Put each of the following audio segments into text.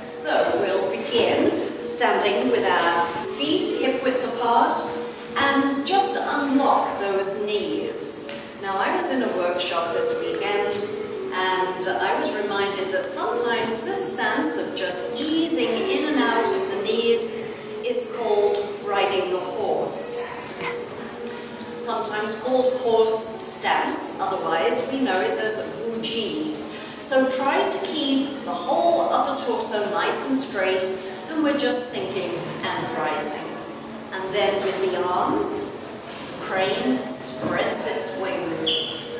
So we'll begin standing with our feet hip width apart and just unlock those knees. Now, I was in a workshop this weekend and I was reminded that sometimes this stance of just easing in and out of the knees is called riding the horse. Sometimes called horse stance, otherwise we know it as Wuji. So try to keep the whole upper torso nice and straight, and we're just sinking and rising. And then with the arms, crane spreads its wings.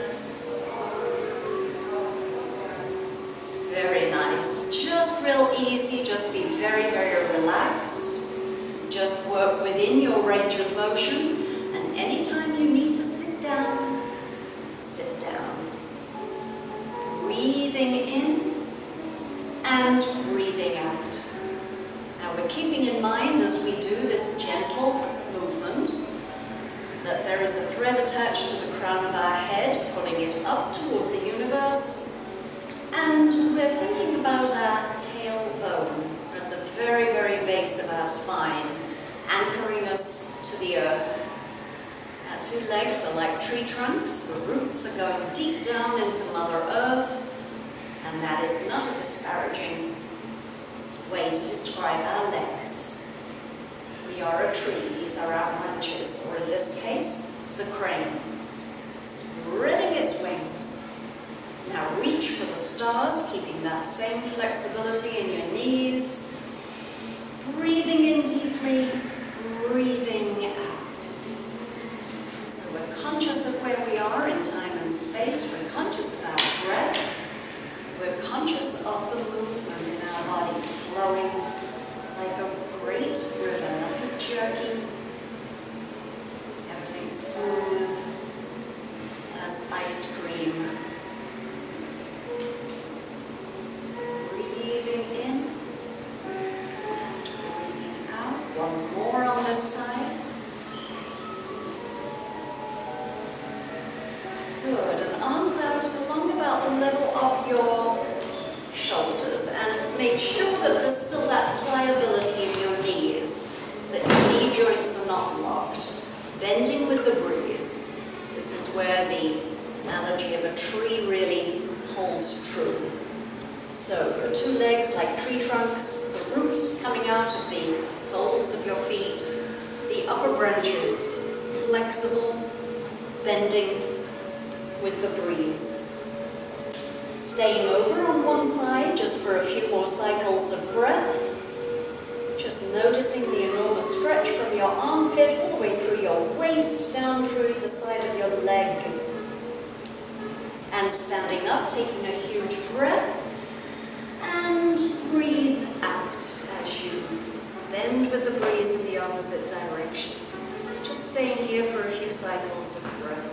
Very nice. Just real easy, just be very, very relaxed. Just work within your range of motion, and anytime you need to sit down, sit down. Breathing in and breathing out. Now we're keeping in mind as we do this gentle movement that there is a thread attached to the crown of our head, pulling it up toward the universe, and we're thinking about our tailbone at the very, very base of our spine, anchoring us to the earth. Our two legs are like tree trunks. The roots are going deep down into Mother Earth, and that is not a disparaging way to describe our legs. We are a tree. These are our branches, or in this case, the crane, spreading its wings. Now reach for the stars, keeping that same flexibility in your knees. Breathing in deeply, breathing out. So we're conscious of where we are in time and space. We're conscious of our breath. We're conscious of the movement in our body, flowing like a great river, nothing jerky, everything smooth as ice cream. Breathing in and breathing out. One more on this side. Good, and arms out along about the level of your shoulders, and make sure that there's still that pliability in your knees, that your knee joints are not locked. Bending with the breeze. This is where the analogy of a tree really holds true. So your two legs like tree trunks, the roots coming out of the soles of your feet, the upper branches flexible, bending with the breeze. Staying over on one side just for a few more cycles of breath. Just noticing the enormous stretch from your armpit all the way through your waist, down through the side of your leg. And standing up, taking a huge breath, and breathe out as you bend with the breeze in the opposite direction. Just staying here for a few cycles of breath.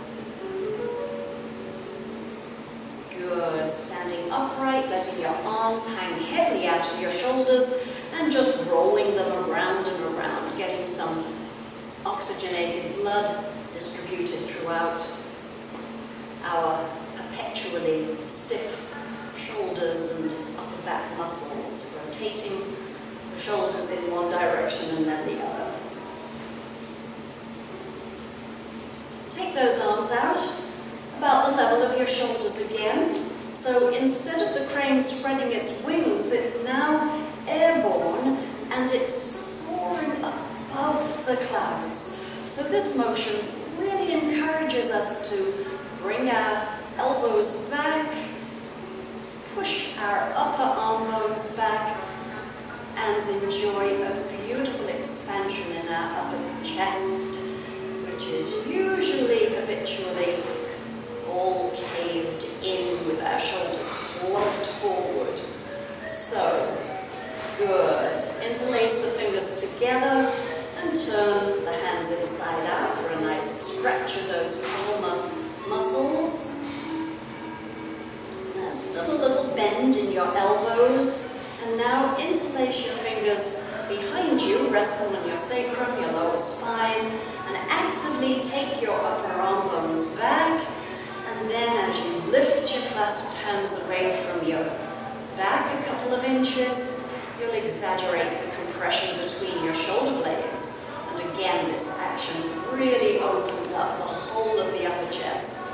Good. Standing upright, letting your arms hang heavily out of your shoulders and just rolling them around and around, getting some oxygenated blood distributed throughout our perpetually stiff shoulders and upper back muscles, rotating the shoulders in one direction and then the other. Take those arms out about the level of your shoulders again. So instead of the crane spreading its wings, it's now airborne and it's soaring above the clouds. So this motion really encourages us to bring our elbows back, push our upper arm bones back, and enjoy a beautiful expansion in our upper chest, which is usually habitually all caved in with our shoulders slumped forward. So, good. Interlace the fingers together and turn the hands inside out for a nice stretch of those palmar muscles. There's still a little bend in your elbows, and now interlace your fingers behind you, rest them on your sacrum, your lower spine, and actively take your upper arm bones back. And then as you lift your clasped hands away from your back a couple of inches, you'll exaggerate the compression between your shoulder blades. And again, this action really opens up the whole of the upper chest.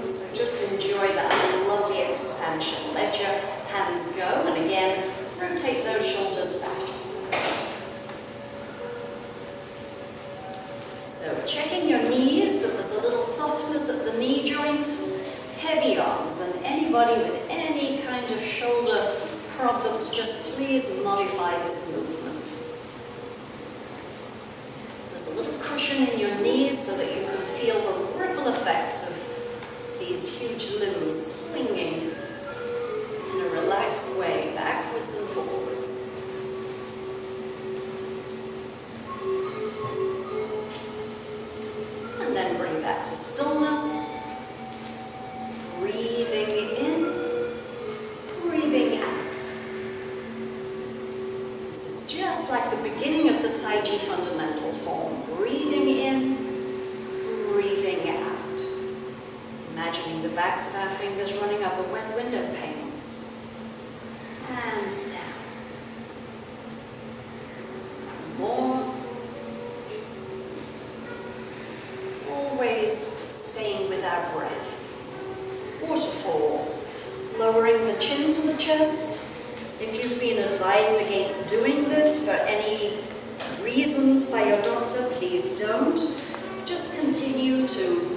So just enjoy that lovely expansion. Let your hands go, and again, rotate those shoulders back. So checking your knees, that there's a little softness at the knee joint. Heavy arms, and anybody with any kind of shoulder problems, just please modify this movement. There's a little cushion in your knees so that you can feel the ripple effect of these huge limbs swinging in a relaxed way, backwards and forwards. And then bring back to stillness. Breathing in, breathing out. This is just like the beginning of the Tai Chi fundamental form. Breathing in, breathing out. Imagining the backs of our fingers running up a wet window pane. And down. More. Always staying with our breath. Waterfall, lowering the chin to the chest. If you've been advised against doing this for any reasons by your doctor, please don't. Just continue to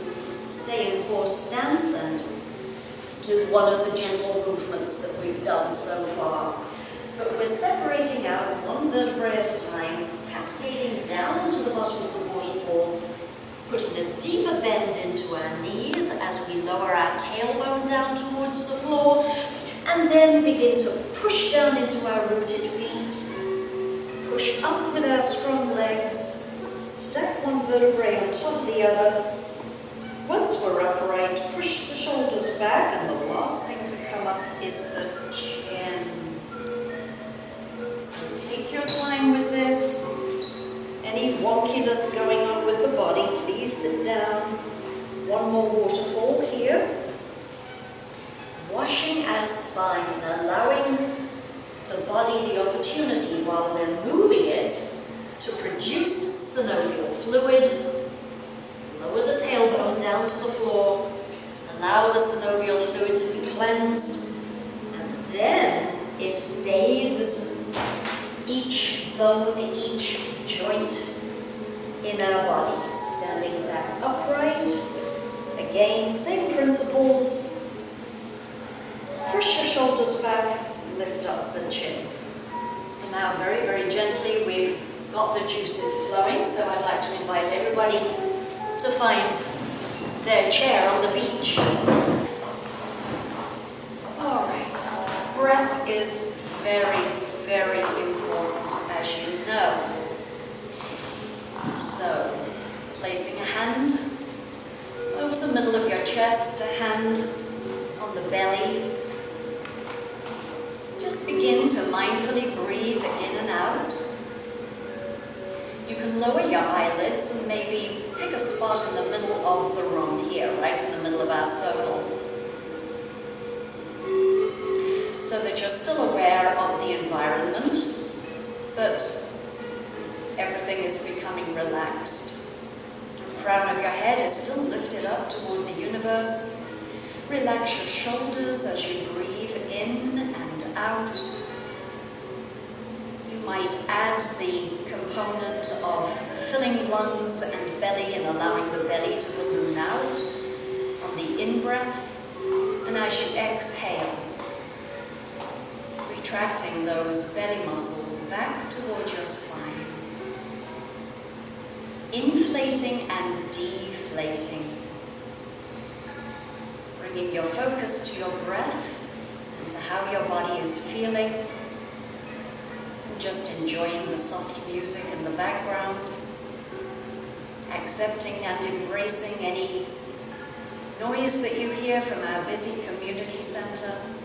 stay in horse stance and do one of the gentle movements that we've done so far. But we're separating out one vertebrae at a time, cascading down to the bottom of the waterfall, putting a deeper bend into our knees as we lower our tailbone down towards the floor, and then begin to push down into our rooted feet, push up with our strong legs, stack one vertebrae on top of the other. Once we're upright, push the shoulders back, and the last thing to come up is the chin. So take your time with this. Any wonkiness going on with the body, please sit down. One more waterfall here. Washing our spine, allowing the body the opportunity while we're moving it to produce synovial fluid. Lower the tailbone down to the floor. Allow the synovial fluid to be cleansed. And then it bathes each bone, each joint in our body. Standing back upright. Again, same principles. Push your shoulders back, lift up the chin. So now very, very gently we've got the juices flowing, so I'd like to invite everybody to find their chair on the beach. All right, breath is very, very important, as you know. So, placing a hand over the middle of your chest, a hand on the belly. Just begin to mindfully breathe in and out. You can lower your eyelids and maybe pick a spot in the middle of the room here, right in the middle of our circle, so that you're still aware of the environment, but everything is becoming relaxed. The crown of your head is still lifted up toward the universe. Relax your shoulders as you breathe in and out. You might add the component of filling lungs and belly and allowing the belly to balloon out on the in-breath, and as you exhale, retracting those belly muscles back towards your spine, inflating and deflating, bringing your focus to your breath and to how your body is feeling, and just enjoying the soft music in the background, accepting and embracing any noise that you hear from our busy community center.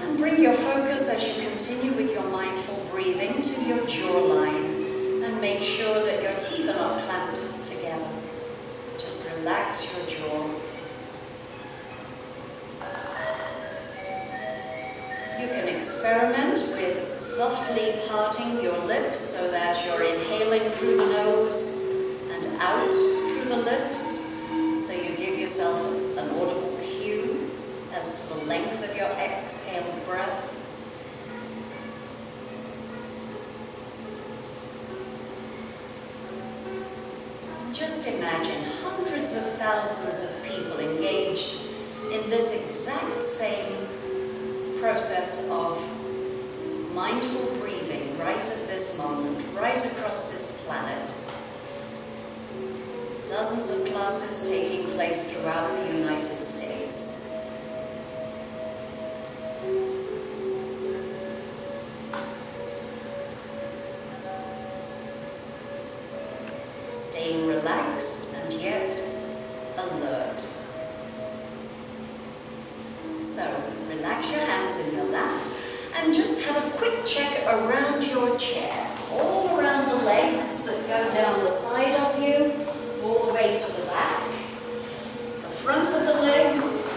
And bring your focus as you continue with your mindful breathing to your jawline, and make sure that your teeth are not clamped together. Just relax your jaw. experiment with softly parting your lips so that you're inhaling through the nose and out through the lips. So you give yourself an audible cue as to the length of your exhale breath. Just imagine hundreds of thousands of people engaged in this exact same process of mindful breathing right at this moment, right across this planet. Dozens of classes taking place throughout the United States. Staying relaxed and yet alert. So, relax your hands in your lap and just have a quick check around your chair. All around the legs that go down the side of you, all the way to the back. The front of the legs,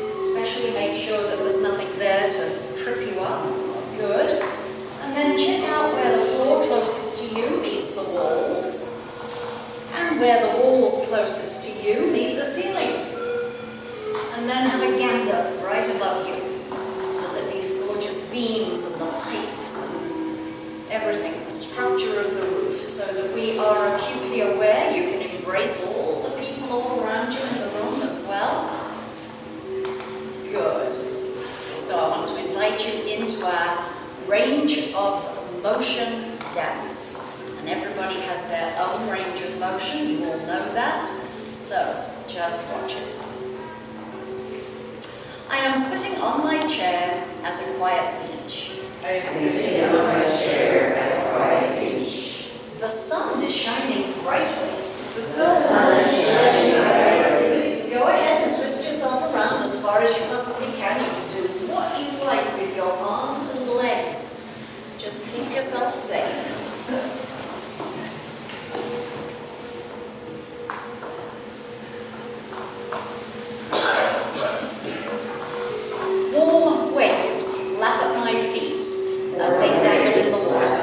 especially make sure that there's nothing there to trip you up. Good. And then check out where the floor closest to you meets the walls. And where the walls closest to you meet the ceiling. And then have a gander right above you. Look at these gorgeous beams and the pipes and everything, the structure of the roof, so that we are acutely aware. You can embrace all the people all around you in the room as well. Good. So I want to invite you into our range of motion dance. And everybody has their own range of motion, you all know that. So, just watch it. I am sitting on my chair at a quiet beach. I am sitting on my chair at a quiet beach. The sun is shining brightly. The sun is shining brightly. Go ahead and twist yourself around as far as you possibly can. You can do what you like with your arms and legs. Just keep yourself safe. Warm waves lap at my feet as they dangle in the water.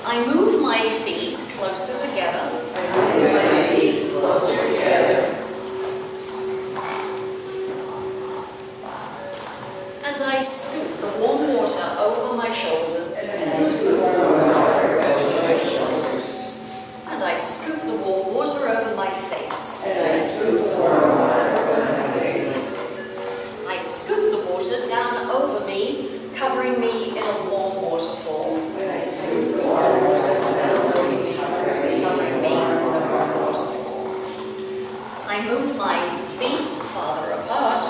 I move my feet closer together. And I scoop the warm water over my shoulders. And I scoop the warm water over my face. I scoop the water down over me, covering me in a warm waterfall. I scoop the water down over me, covering me in a warm waterfall. I move my feet farther apart.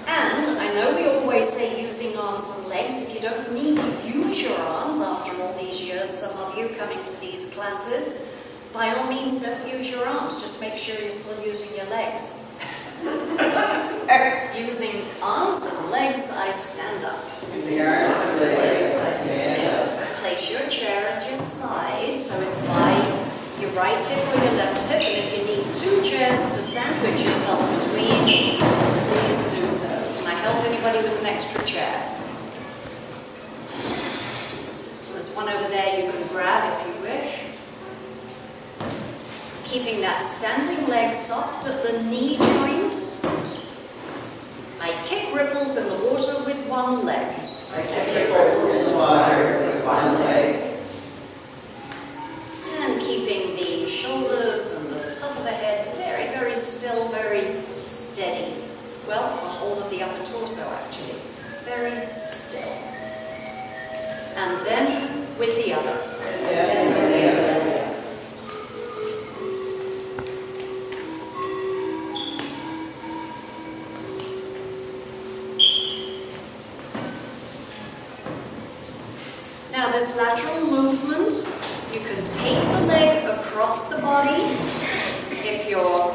And I know we always say using arms and legs. If you don't need to use your arms after all these years, some of you coming to these classes, by all means don't use your arms, just make sure you're still using your legs. Using arms and legs, I stand up. Using arms and legs, I stand up. Place your chair at your side, so it's by your right hip or your left hip, and if you need two chairs to sandwich yourself between, please do so. Can I help anybody with an extra chair? There's one over there you can grab if you wish. Keeping that standing leg soft at the knee joint. I kick ripples in the water with one leg. I kick ripples in the water with one leg. And keeping the shoulders and the top of the head very, very still, very steady. Well, the whole of the upper torso actually. Very still. And then with the other. Now this lateral movement, you can take the leg across the body. If your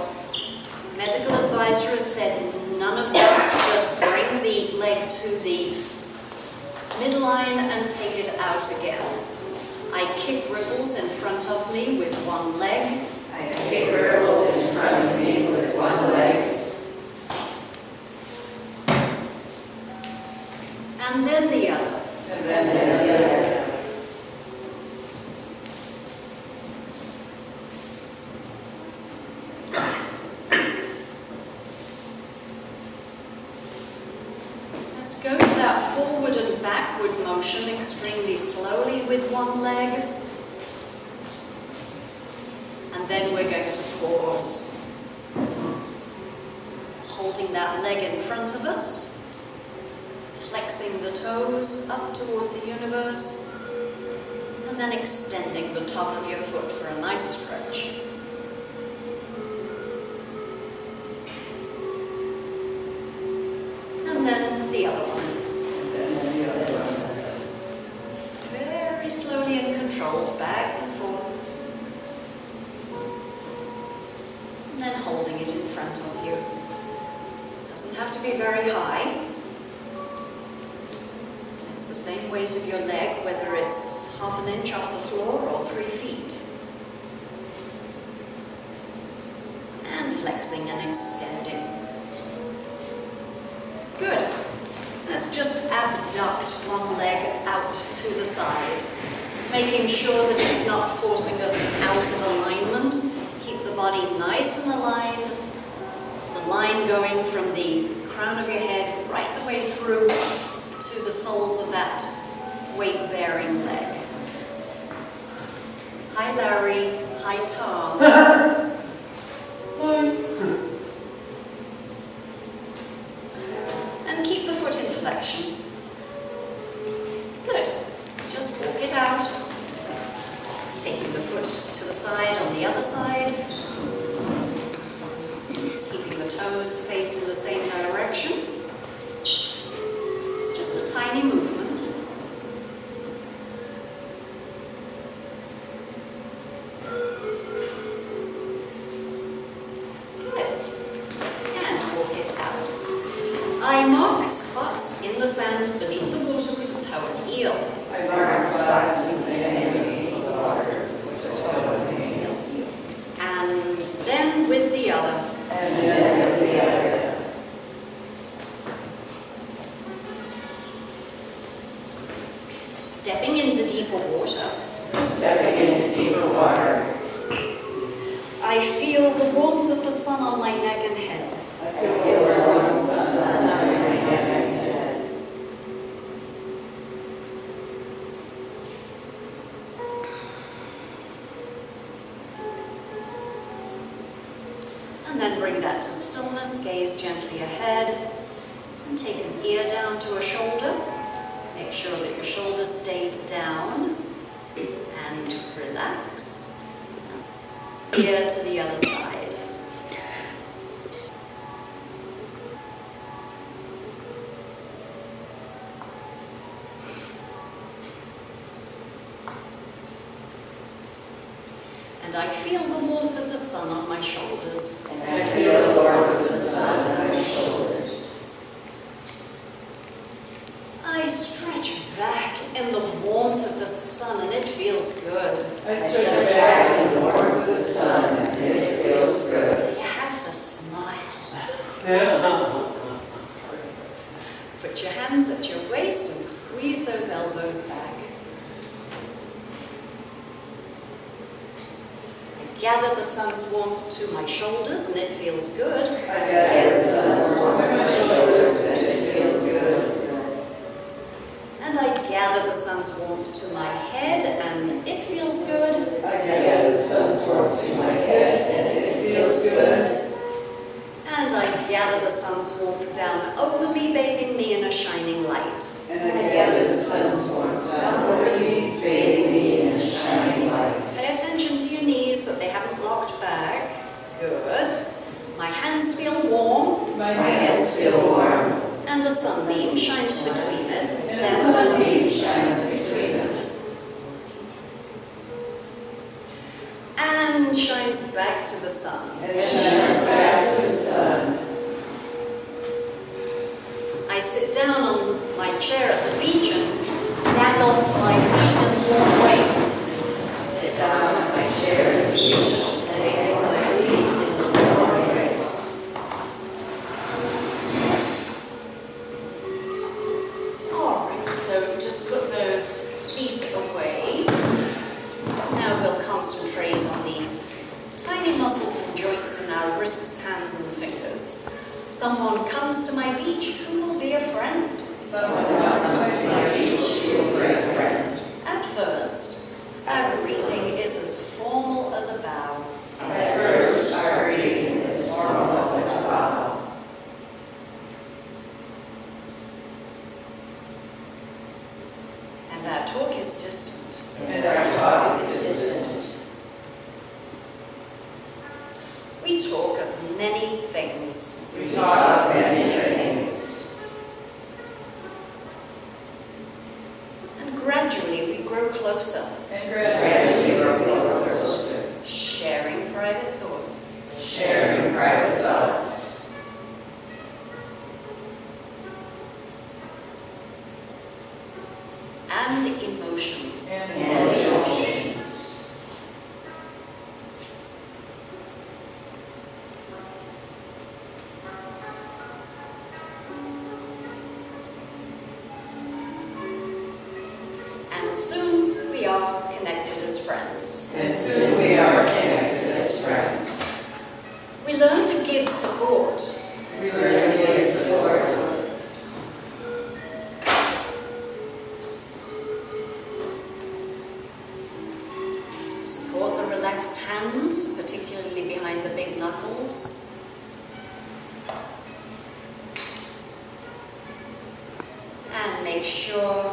medical advisor has said none of that, just bring the leg to the midline and take it out again. I kick ripples in front of me with one leg. I kick ripples in front of me with one leg. And then the other. And then the other. Let's go to that forward and backward motion extremely slowly with one leg. And then we're going to pause. Holding that leg in front of us. Flexing the toes up toward the universe. And then extending the top of your foot for a nice stretch. And then the other one. Very slowly and controlled, back and forth. And then holding it in front of you. Doesn't have to be very high. It's the same weight of your leg, whether it's half an inch off the floor or 3 feet. And flexing and extending. Good. Let's just abduct one leg out to the side, making sure that it's not forcing us out of alignment. Keep the body nice and aligned. The line going from the crown of your head right the way through to the soles of that weight-bearing leg. Hi, Larry. Hi, Tom. And keep the foot in flexion. Good. Just walk it out. Taking the foot to the side on the other side. Keeping the toes faced in the same direction. It's just a tiny movement. I mark spots in the sand beneath the water with toe and heel. I mark spots in the sand beneath the water with the toe and heel. And then with the other. And then with the other. Stepping into deeper water. Stepping into deeper water. I feel the warmth of the sun on my neck and head. I feel the warmth of the sun on my neck and head. And then bring that to stillness, gaze gently ahead, and take an ear down to a shoulder. Make sure that your shoulders stay down and relaxed. Ear to the other side. And I feel the warmth of the sun on my shoulders. And I feel the warmth of the sun on my shoulders. I stretch back in the warmth of the sun and it feels good. I stretch back in the warmth of the sun and it feels good. You have to smile. Put your hands at your waist and squeeze those elbows back. Gather the sun's warmth to my shoulders and it feels good. I gather the sun's warmth to my shoulders and it feels good. And I gather the sun's warmth to my head and it feels good. I gather the sun's warmth to my head and it feels good. And I gather the sun's warmth down over me, bathing me in a shining light. And I gather the sun's warmth down over me, bathing me in a shining light. Pay attention to your knees, that they haven't locked back. Good. My hands feel warm. My hands feel warm. And a sunbeam shines between it. And a sunbeam shines between them. And shines back to the sun. And shines back to the sun. I sit down on my chair at the beach and dabble my feet in warm waves. Sit down in my chair and teach, saying what I read in the morning. Alright, so just put those feet away. Now we'll concentrate on these tiny muscles and joints in our wrists, hands and fingers. Someone comes to my beach, who will be a friend? Someone comes to my beach, who will be a friend. At first, our greeting is as formal as a bow. At first, our greeting is as formal as a bow. And our talk is distant. And our talk is distant. We talk of many things. We talk of many things. And gradually we grow closer. And gradually we grow closer. Sharing private thoughts. Sharing private thoughts. And emotions. And emotions. And soon we are connected as friends. And soon we are connected as friends. We learn to give support. We learn to give support. Support the relaxed hands, particularly behind the big knuckles. And make sure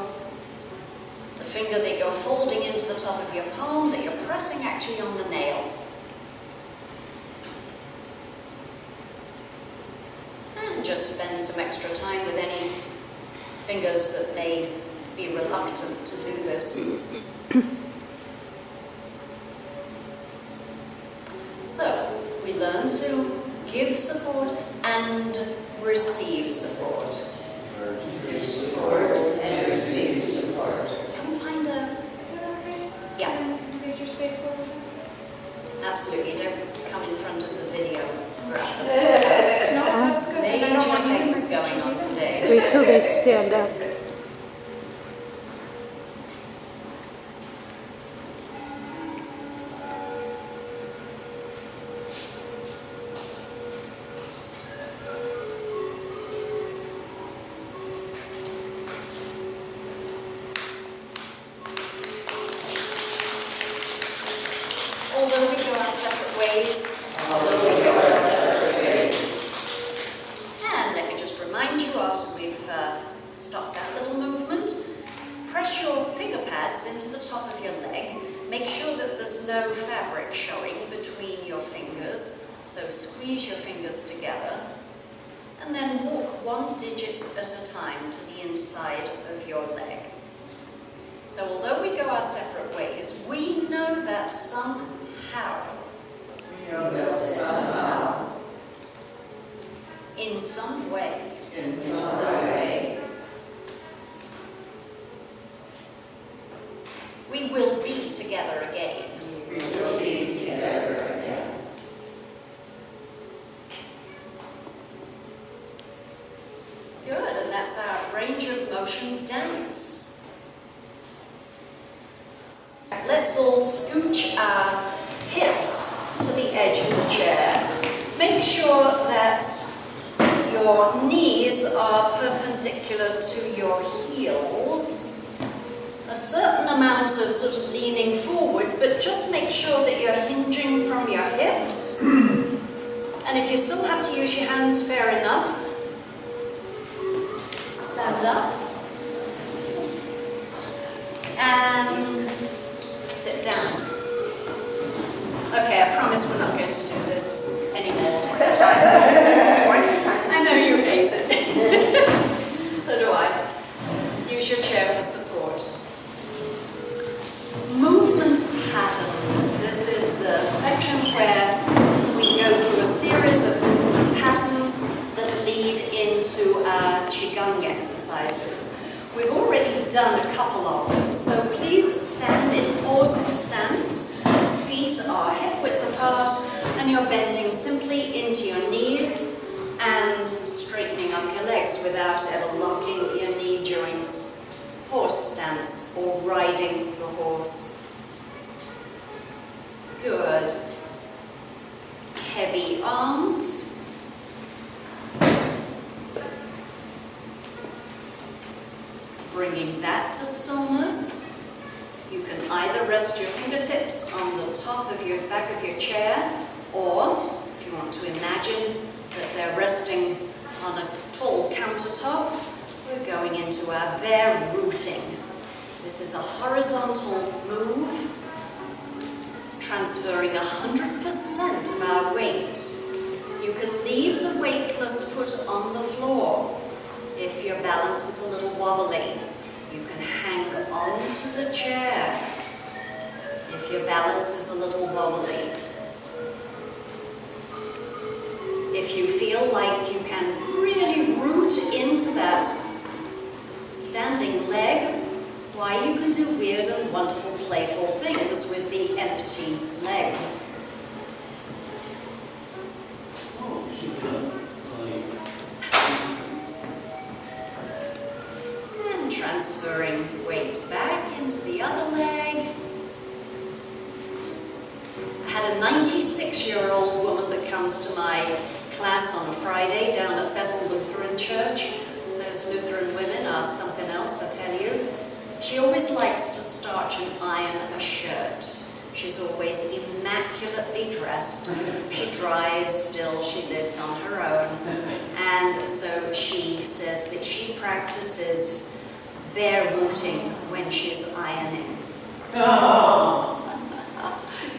the finger that you're folding into the top of your palm, that you're pressing actually on the nail. And just spend some extra time with any fingers that may be reluctant to do this. So, we learn to give support and receive support. Give support and receive support. Come find a... Is it okay? Yeah, Invade your space a little bit? absolutely. Don't come in front of the video. No, that's good. And I Major don't want you to things make going pictures on either. today. Wait till they stand up. Although we go our separate ways, and let me just remind you, after we've stopped that little movement, press your finger pads into the top of your leg. Make sure that there's no fabric showing between your fingers, so squeeze your fingers together, and then walk one digit at a time to the inside of your leg. So although we go our separate ways, we know that somehow, We know that somehow, in some way, in some way, we will be together again. we will be together again. Good, and that's our range of motion dance. Let's all scooch our hips to the edge of the chair. Make sure that your knees are perpendicular to your heels. A certain amount of sort of leaning forward, but just make sure that you're hinging from your hips. And if you still have to use your hands, fair enough. Stand up. And sit down. Okay, I promise we're not going to do this anymore 20 times. I know you hate it. So do I. Use your chair for support. Movement patterns. This is the section where we go through a series of movement patterns that lead into our Qigong exercises. We've already done a couple of them. So please stand in horse stance. Feet are hip width apart, and you're bending simply into your knees and straightening up your legs without ever locking your knee joints. Horse stance, or riding the horse. Good. Heavy arms. Bringing that to stillness. You can either rest your fingertips on the top of your back of your chair, or if you want to imagine that they're resting on a tall countertop, we're going into our bear rooting. This is a horizontal move, transferring 100% of our weight. You can leave the weightless foot on the floor. If your balance is a little wobbly, you can hang on to the chair. If your balance is a little wobbly. If you feel like you can really root into that standing leg, why, you can do weird and wonderful playful things with the empty leg. And transferring weight back into the other leg. I had a 96-year-old woman that comes to my class on a Friday down at Bethel Lutheran Church. Those Lutheran women are something else, I tell you. She always likes to starch and iron a shirt. She's always immaculately dressed. She drives still, she lives on her own. And so she says that she practices bare rooting when she's ironing. Oh.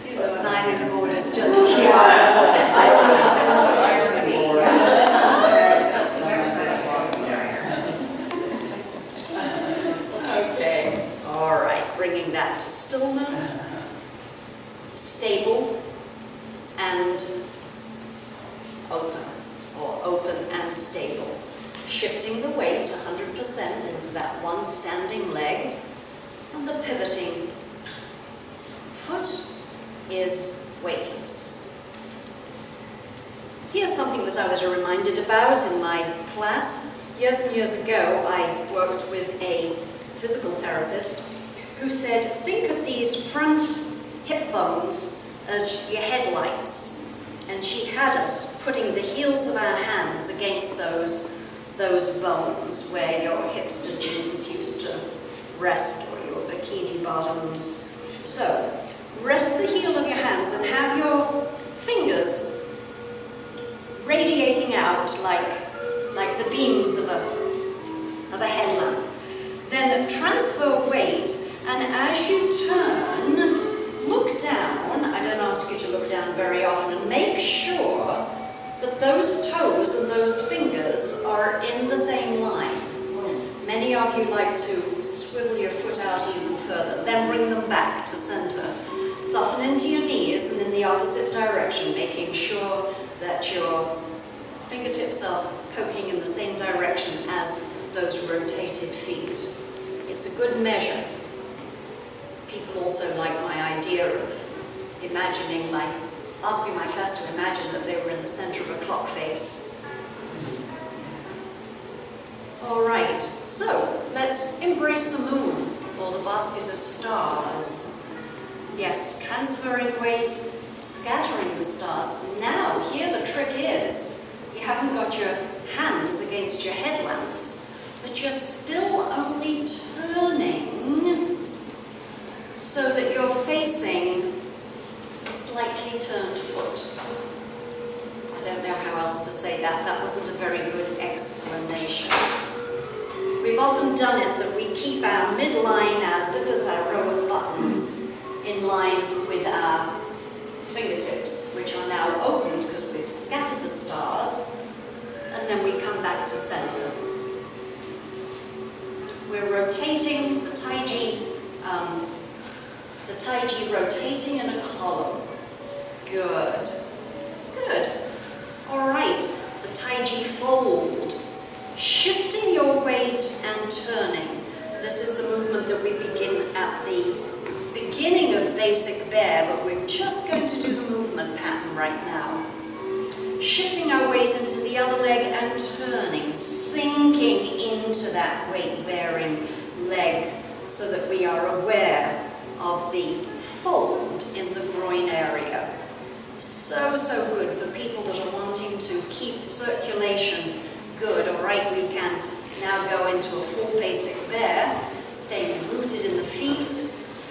This ironing board is just cute. That to stillness, stable and open, or open and stable. Shifting the weight 100% into that one standing leg, and the pivoting foot is weightless. Here's something that I was reminded about in my class. Years and years ago, I worked with a physical therapist who said, think of these front hip bones as your headlights. And she had us putting the heels of our hands against those bones where your hipster jeans used to rest, or your bikini bottoms. So, rest the heel of your hands and have your fingers radiating out like the beams of a headlamp. Then transfer weight, and as you turn, look down. I don't ask you to look down very often, and make sure that those toes and those fingers are in the same line. Many of you like to swivel your foot out even further, then bring them back to center. Soften into your knees and in the opposite direction, making sure that your fingertips are poking in the same direction as those rotated feet. It's a good measure. People also like my idea of asking my class to imagine that they were in the center of a clock face. All right, so let's embrace the moon, or the basket of stars. Yes, transferring weight, scattering the stars. Now, here the trick is, you haven't got your hands against your headlamps, but you're still only turning so that you're facing a slightly turned foot. I don't know how else to say that. That wasn't a very good explanation. We've often done it that we keep our midline, our zippers, our row of buttons in line with our fingertips, which are now opened because we've scattered the stars, and then we come back to center. We're rotating the Tai Chi rotating in a column. Good. Good. All right, the Tai Chi fold. Shifting your weight and turning. This is the movement that we begin at the beginning of basic bear, but we're just going to do the movement pattern right now. Shifting our weight into the other leg and turning, sinking into that weight-bearing leg so that we are aware of the fold in the groin area. So good for people that are wanting to keep circulation good. All right, we can now go into a full basic bear, staying rooted in the feet,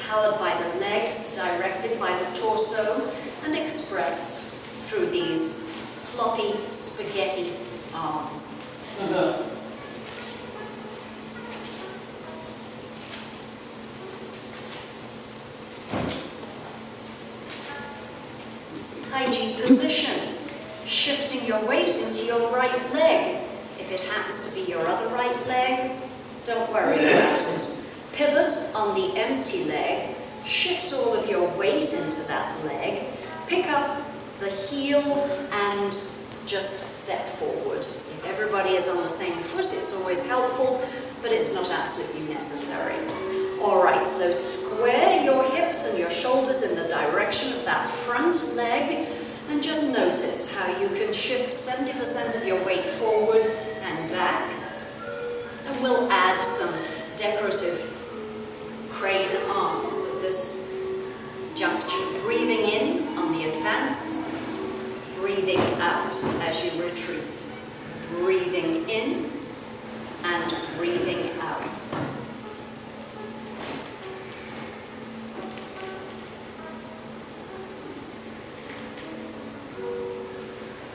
powered by the legs, directed by the torso, and expressed through these floppy spaghetti arms. Tai Chi position, shifting your weight into your right leg. If it happens to be your other right leg, don't worry about it. Pivot on the empty leg, shift all of your weight into that leg, pick up the heel and just step forward. If everybody is on the same foot, it's always helpful, but it's not absolutely necessary. All right, so square your hips and your shoulders in the direction of that front leg, and just notice how you can shift 70% of your weight forward and back. And we'll add some decorative crane arms at this juncture. Breathing in on the advance, breathing out as you retreat. Breathing in and breathing out.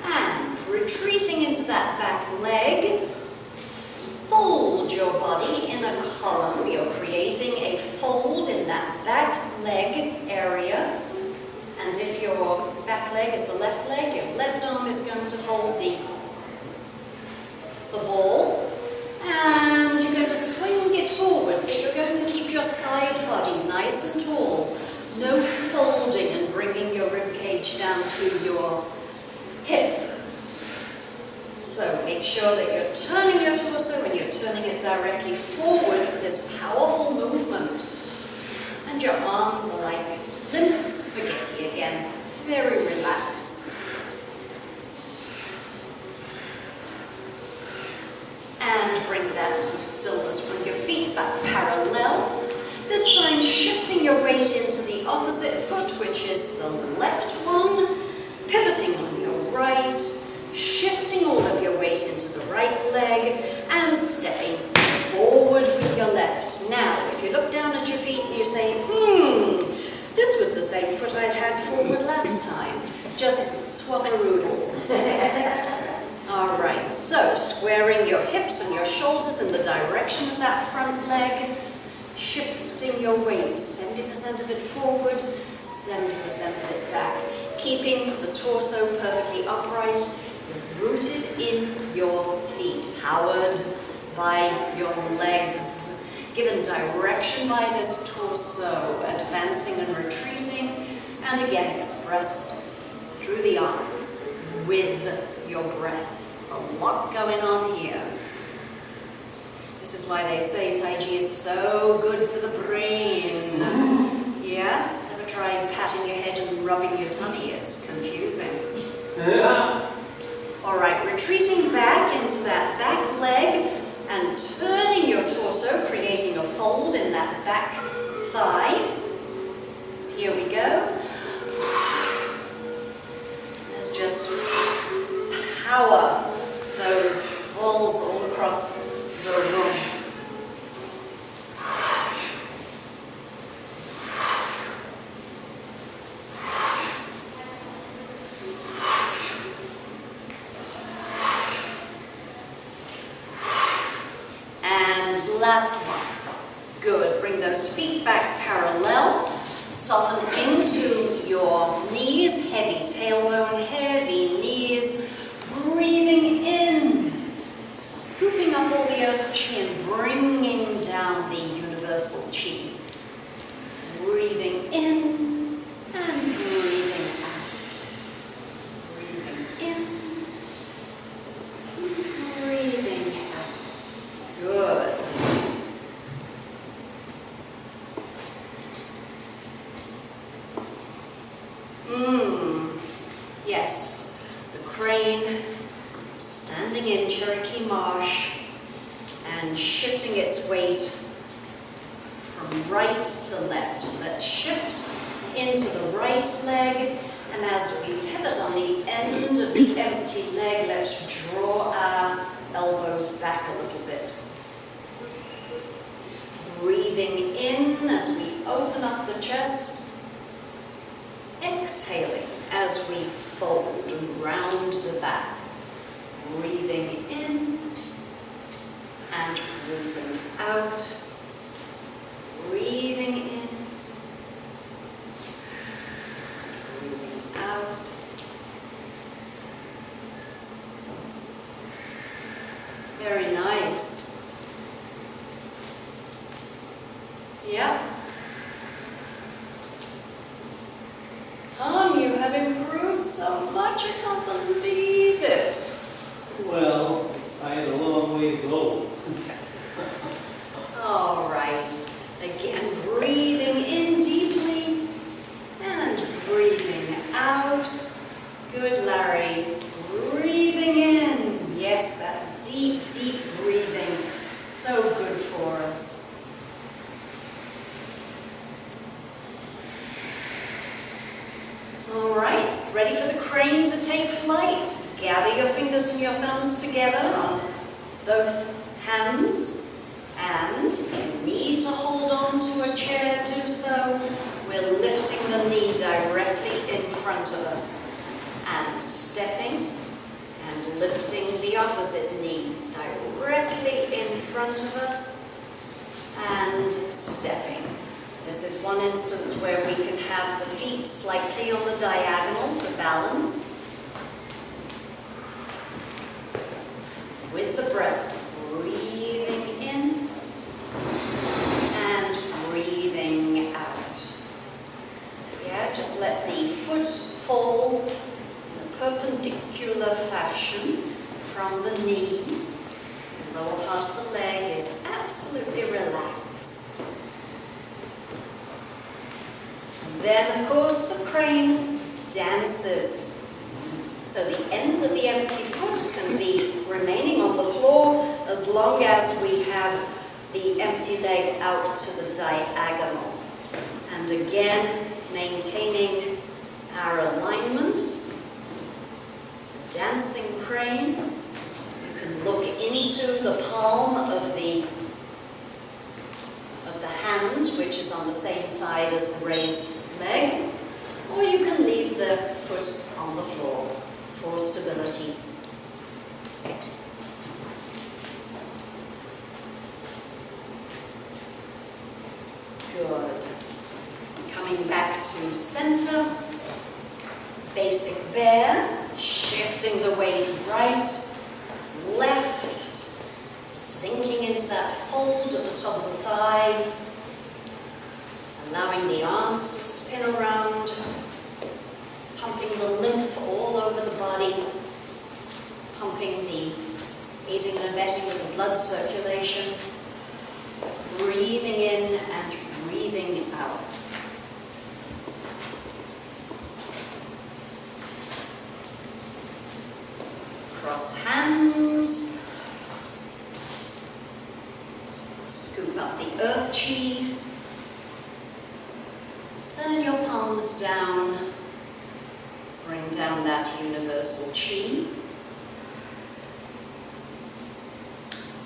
And retreating into that back leg, fold your body in a column. You're creating a fold in that back leg area. And if your back leg is the left leg, your left arm is going to hold the ball. And you're going to swing it forward, but you're going to keep your side body nice and tall. No folding and bringing your rib cage down to your hip. So make sure that you're turning your torso and you're turning it directly forward for this powerful movement. And your arms are like limp spaghetti again, very relaxed. And bring that to stillness. Bring your feet back parallel. This time shifting your weight into the opposite foot, which is the left one. Pivoting on your right. Shifting all of your weight into the right leg and stepping forward with your left. Now, if you look down at your feet and you say, this was the same foot I had forward last time. Just swap-a-roodles. All right, so squaring your hips and your shoulders in the direction of that front leg, shifting your weight, 70% of it forward, 70% of it back, keeping the torso perfectly upright, rooted in your feet, powered by your legs, given direction by this torso, advancing and retreating, and again expressed through the arms with your breath. A lot going on here. This is why they say Tai Chi is so good for the brain. Yeah? Ever tried patting your head and rubbing your tummy? It's confusing. All right, retreating back into that back leg and turning your torso, creating a fold in that back thigh. So here we go. Let's just power those balls all across the room. Last one. Good. Bring those feet back parallel. Soften into your knees. Heavy tailbone, heavy knees. Breathing in. Scooping up all the earth chin. Bringing down the universal chi. Breathing in and breathing out. Breathing in. Breathing out. Good. and shifting its weight from right to left. Let's shift into the right leg, and as we pivot on the end of the empty leg, let's draw our elbows back a little bit. Breathing in as we open up the chest, exhaling as we fold and round the back. Breathing in and breathing out. Breathing in, breathing out. Very nice. Yep. Tom, you have improved so much, I can't believe it. Well, I had a long way to go. All right. Again, breathing in deeply and breathing out. Good, Larry. Breathing in. Yes, that deep, deep breathing. So good for us. All right, ready for the crane to take flight. Gather your fingers and your thumbs together on both hands. And if you need to hold on to a chair, do so. We're lifting the knee directly in front of us and stepping and lifting the opposite knee directly in front of us and stepping. This is one instance where we can have the feet slightly on the diagonal for balance. With the breath, breathing in and breathing out. Yeah, just let the foot fall in a perpendicular fashion from the knee. The lower part of the leg is absolutely relaxed. And then, of course, the crane dances. So the end of the empty foot can be remaining on the floor as long as we have the empty leg out to the diagonal. And again, maintaining our alignment. Dancing crane. You can look into the palm of the hand, which is on the same side as the raised leg, or you can leave the foot on the floor for stability. Good. Coming back to center, basic bear, shifting the weight right, left, sinking into that fold at the top of the thigh, allowing the arms to spin around, pumping the lymph all over the body, pumping the aiding and abetting with the blood circulation, breathing in and breathing out. Cross hands, scoop up the earth chi, turn your palms down, bring down that universal chi.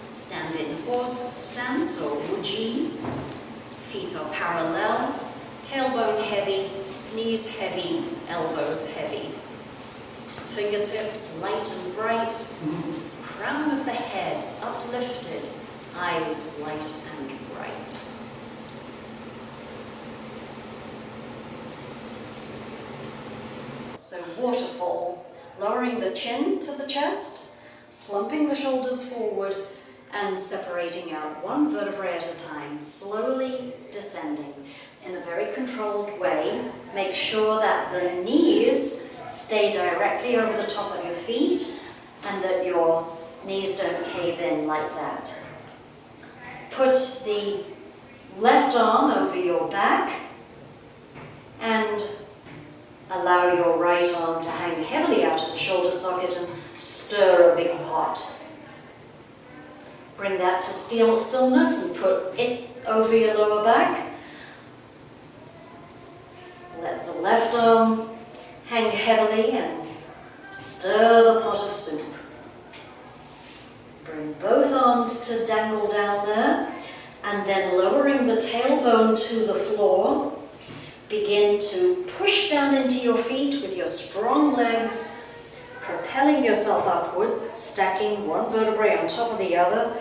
Stand in horse stance or wuji. Feet are parallel, tailbone heavy, knees heavy, elbows heavy. Fingertips light and bright, crown of the head uplifted, eyes light and bright. So waterfall, lowering the chin to the chest, slumping the shoulders forward, and separating out one vertebrae at a time, slowly descending in a very controlled way. Make sure that the knees stay directly over the top of your feet and that your knees don't cave in like that. Put the left arm over your back and allow your right arm to hang heavily out of the shoulder socket and stir a big pot. Bring that to stillness and put it over your lower back. Let the left arm hang heavily and stir the pot of soup. Bring both arms to dangle down there, and then lowering the tailbone to the floor, begin to push down into your feet with your strong legs, propelling yourself upward, stacking one vertebrae on top of the other,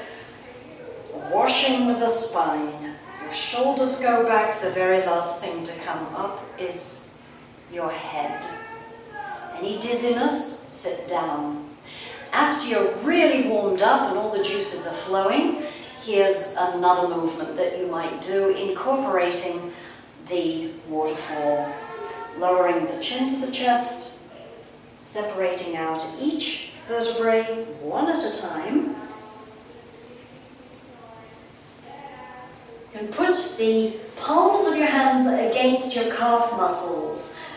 washing the spine. Your shoulders go back. The very last thing to come up is your head. Any dizziness, sit down. After you're really warmed up and all the juices are flowing, here's another movement that you might do, incorporating the waterfall. Lowering the chin to the chest, separating out each vertebrae one at a time. You can put the palms of your hands against your calf muscles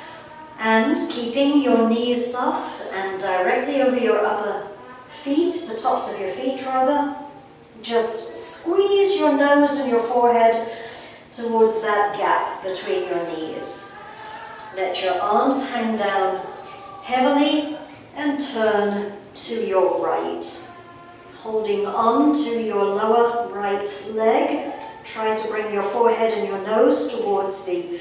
and keeping your knees soft and directly over your upper feet, the tops of your feet rather, just squeeze your nose and your forehead towards that gap between your knees. Let your arms hang down heavily and turn to your right. Holding on to your lower right leg, try to bring your forehead and your nose towards the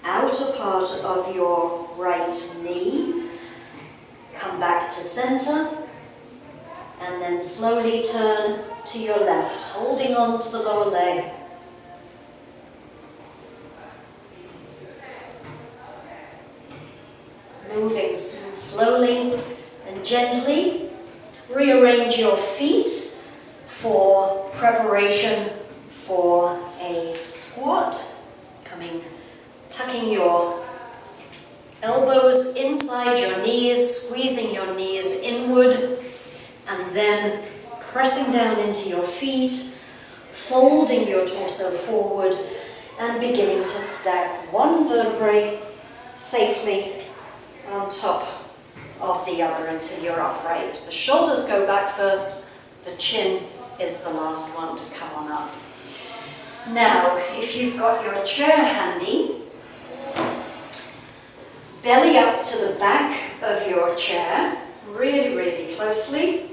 outer part of your right knee. Come back to center and then slowly turn to your left, holding on to the lower leg. Moving slowly and gently, rearrange your feet for preparation for a squat. Tucking your elbows inside your knees, squeezing your knees inward, and then pressing down into your feet, folding your torso forward, and beginning to stack one vertebrae safely on top of the other until you're upright. The shoulders go back first, the chin is the last one to come on up. Now, if you've got your chair handy, belly up to the back of your chair, really, really closely.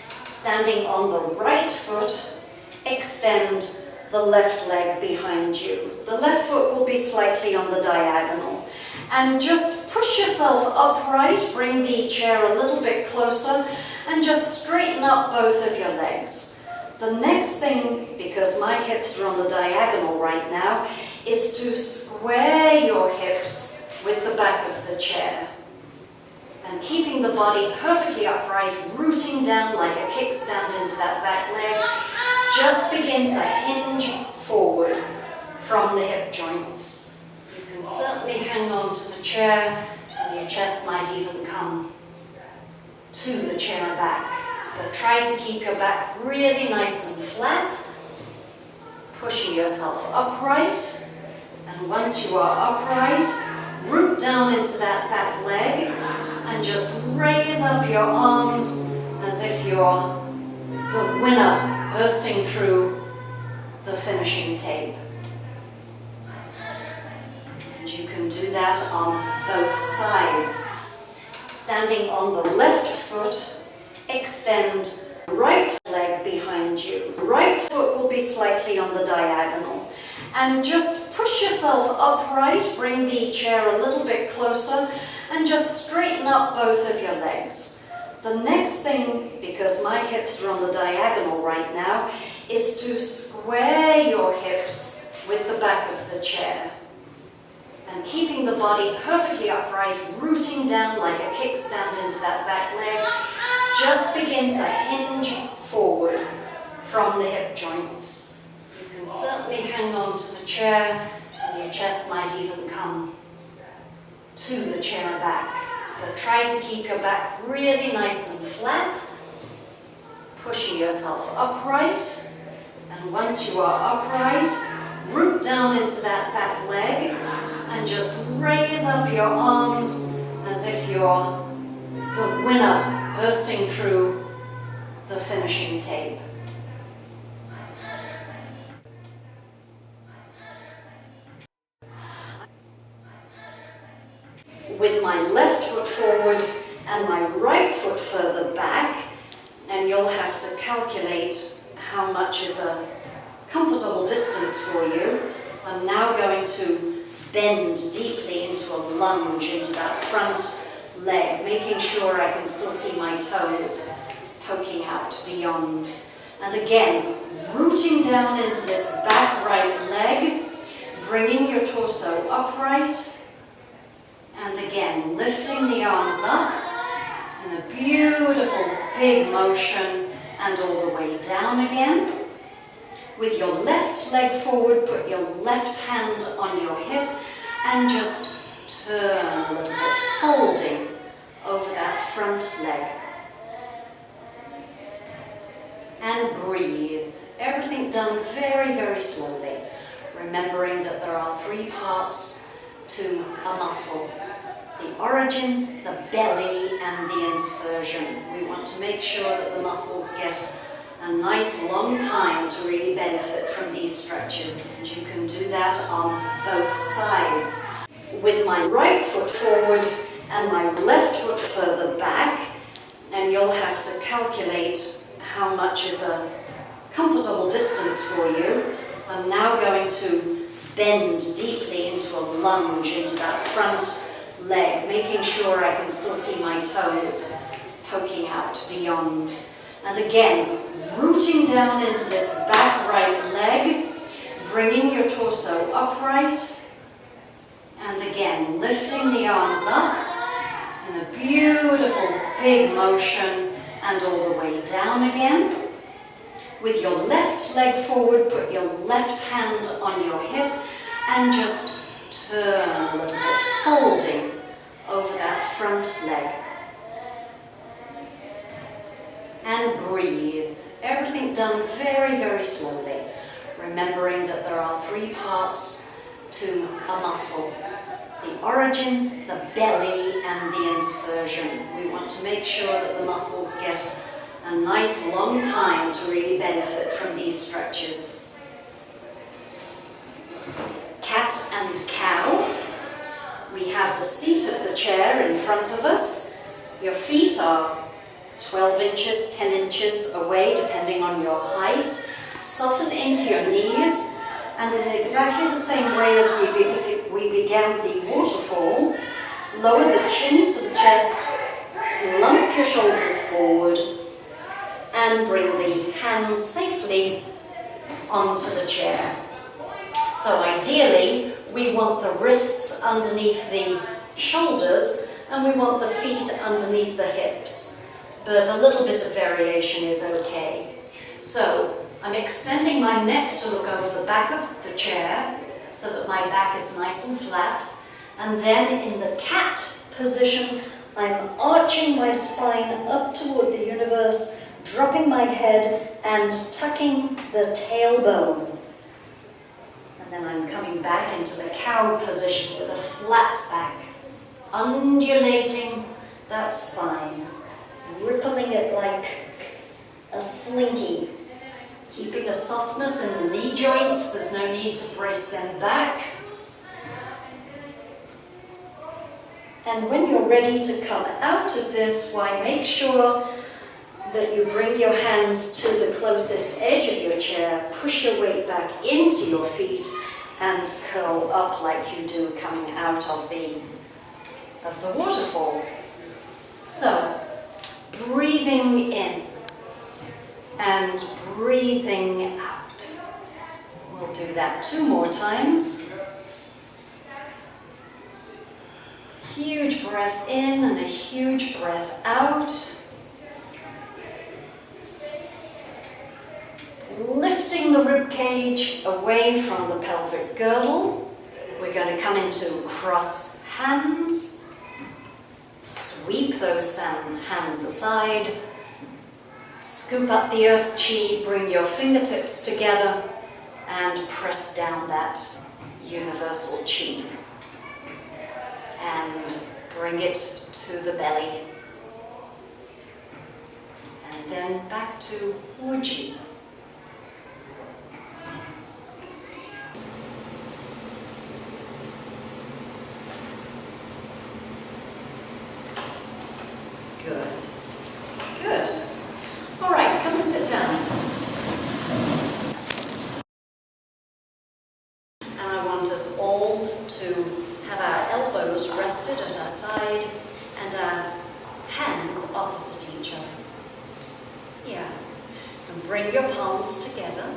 Standing on the right foot, extend the left leg behind you. The left foot will be slightly on the diagonal. And just push yourself upright, bring the chair a little bit closer, and just straighten up both of your legs. The next thing, because my hips are on the diagonal right now, is to square your hips with the back of the chair. And keeping the body perfectly upright, rooting down like a kickstand into that back leg, just begin to hinge forward from the hip joints. You can certainly hang on to the chair, and your chest might even come to the chair back. But try to keep your back really nice and flat, pushing yourself upright. And once you are upright, root down into that back leg and just raise up your arms as if you're the winner bursting through the finishing tape. And you can do that on both sides. Standing on the left foot, extend the right leg behind you. The right foot will be slightly on the diagonal. And just push yourself upright, bring the chair a little bit closer, and just straighten up both of your legs. The next thing, because my hips are on the diagonal right now, is to square your hips with the back of the chair. And keeping the body perfectly upright, rooting down like a kickstand into that back leg, just begin to hinge forward from the hip joints. You can certainly hang on to the chair, and your chest might even come to the chair back. But try to keep your back really nice and flat, pushing yourself upright. And once you are upright, root down into that back leg and just raise up your arms as if you're the winner bursting through the finishing tape. further back, and you'll have to calculate how much is a comfortable distance for you. I'm now going to bend deeply into a lunge into that front leg, making sure I can still see my toes poking out beyond. And again, rooting down into this back right leg, bringing your torso upright, and again, lifting the arms up in a beautiful big motion, and all the way down again. With your left leg forward, put your left hand on your hip, and just turn a little bit, folding over that front leg. And breathe. Everything done very, very slowly, remembering that there are 3 parts to a muscle: the origin, the belly, and the insertion. We want to make sure that the muscles get a nice long time to really benefit from these stretches. And you can do that on both sides. With my right foot forward and my left foot further back, and you'll have to calculate how much is a comfortable distance for you. I'm now going to bend deeply into a lunge into that front leg, making sure I can still see my toes poking out beyond. And again, rooting down into this back right leg, bringing your torso upright, and again, lifting the arms up in a beautiful big motion, and all the way down again. With your left leg forward, put your left hand on your hip, and just turn a little bit, folding over that front leg. And breathe. Everything done very, very slowly, remembering that there are 3 parts to a muscle: the origin, the belly, and the insertion. We want to make sure that the muscles get a nice long time to really benefit from these stretches. Cat and cow. We have the seat of the chair in front of us. Your feet are 12 inches, 10 inches away, depending on your height. Soften into your knees, and in exactly the same way as we began the waterfall, lower the chin to the chest, slump your shoulders forward, and bring the hands safely onto the chair. So ideally, we want the wrists underneath the shoulders, and we want the feet underneath the hips. But a little bit of variation is okay. So I'm extending my neck to look over the back of the chair so that my back is nice and flat. And then in the cat position, I'm arching my spine up toward the universe, dropping my head and tucking the tailbone. And then I'm coming back into the cow position with a flat back, undulating that spine, rippling it like a slinky, keeping a softness in the knee joints. There's no need to brace them back. And when you're ready to come out of this, why, make sure that you bring your hands to the closest edge of your chair, push your weight back into your feet, and curl up like you do coming out of the waterfall. So, breathing in and breathing out. We'll do that 2 more times. Huge breath in and a huge breath out. Lifting the rib cage away from the pelvic girdle. We're going to come into cross hands. Sweep those hands aside. Scoop up the earth chi, bring your fingertips together, and press down that universal chi. And bring it to the belly. And then back to Wuji. Good. together.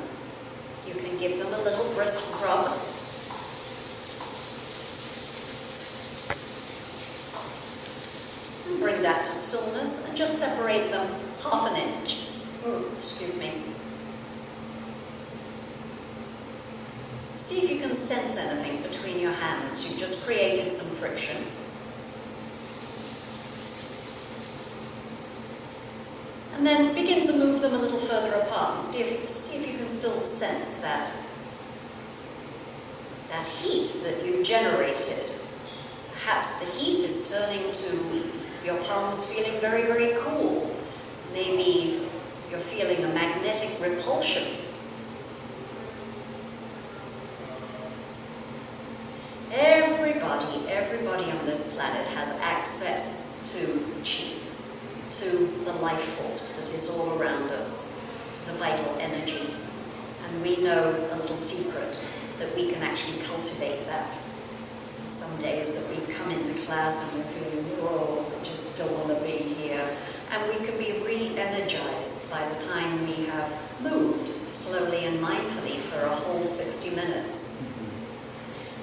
You can give them a little brisk rub. And bring that to stillness and just separate them half an inch. Excuse me. See if you can sense anything between your hands. You've just created some friction. And then begin to move them a little further apart and see if you can still sense that heat that you generated. Perhaps the heat is turning to your palms feeling very, very cool. Maybe you're feeling a magnetic repulsion. Everybody on this planet has access to chi, to the life force that is all around us, to the vital energy. And we know a little secret that we can actually cultivate that. Some days that we come into class and we're feeling, whoa, I just don't want to be here. And we can be re-energized by the time we have moved slowly and mindfully for a whole 60 minutes.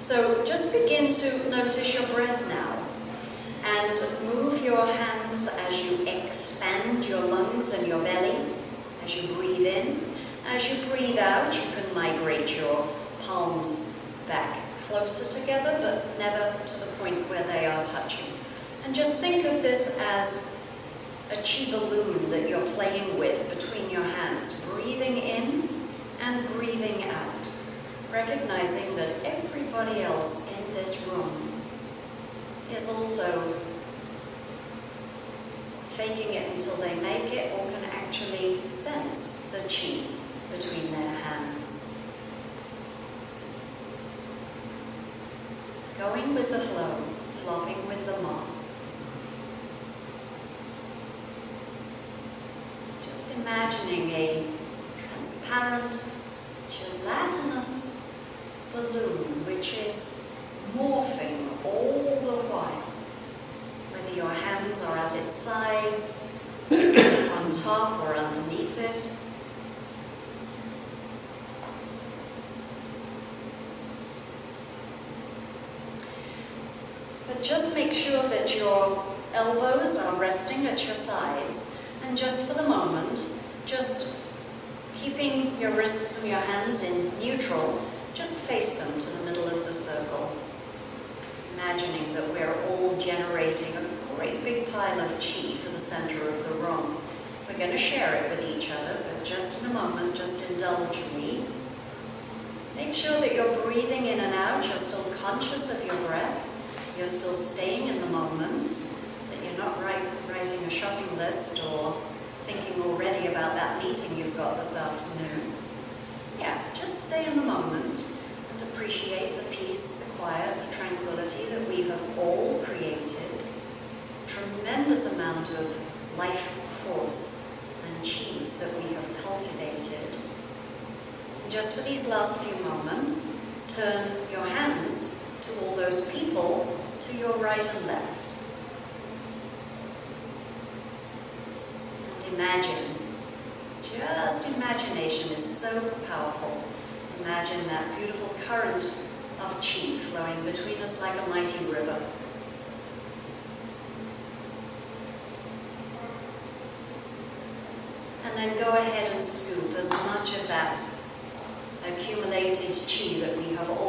So just begin to notice your breath now and move your hands as you expand your lungs and your belly, as you breathe in. As you breathe out, you can migrate your palms back closer together, but never to the point where they are touching. And just think of this as a chi balloon that you're playing with between your hands, breathing in and breathing out. Recognizing that everybody else in this room is also faking it until they make it or can actually sense the chi between their hands. Going with the flow, flopping with the mob. Just imagining a transparent, gelatinous balloon which is morphing all the while, whether your hands are at its sides, on top or underneath it. But just make sure that your elbows are resting at your sides, and just for the moment, just keeping your wrists and your hands in neutral, just face them to the middle of the circle. Imagining that we're all generating a great big pile of chi for the center of the room. We're going to share it with each other, but just in a moment, just indulge me. Make sure that you're breathing in and out, you're still conscious of your breath, you're still staying in the moment, that you're not writing a shopping list or thinking already about that meeting you've got this afternoon. Yeah, just stay in the moment and appreciate the peace, the quiet, the tranquility that we have all created. Tremendous amount of life force and chi that we have cultivated. And just for these last few moments, turn your hands to all those people to your right and left. And imagine. Just imagination is so powerful. Imagine that beautiful current of chi flowing between us like a mighty river. And then go ahead and scoop as much of that accumulated chi that we have all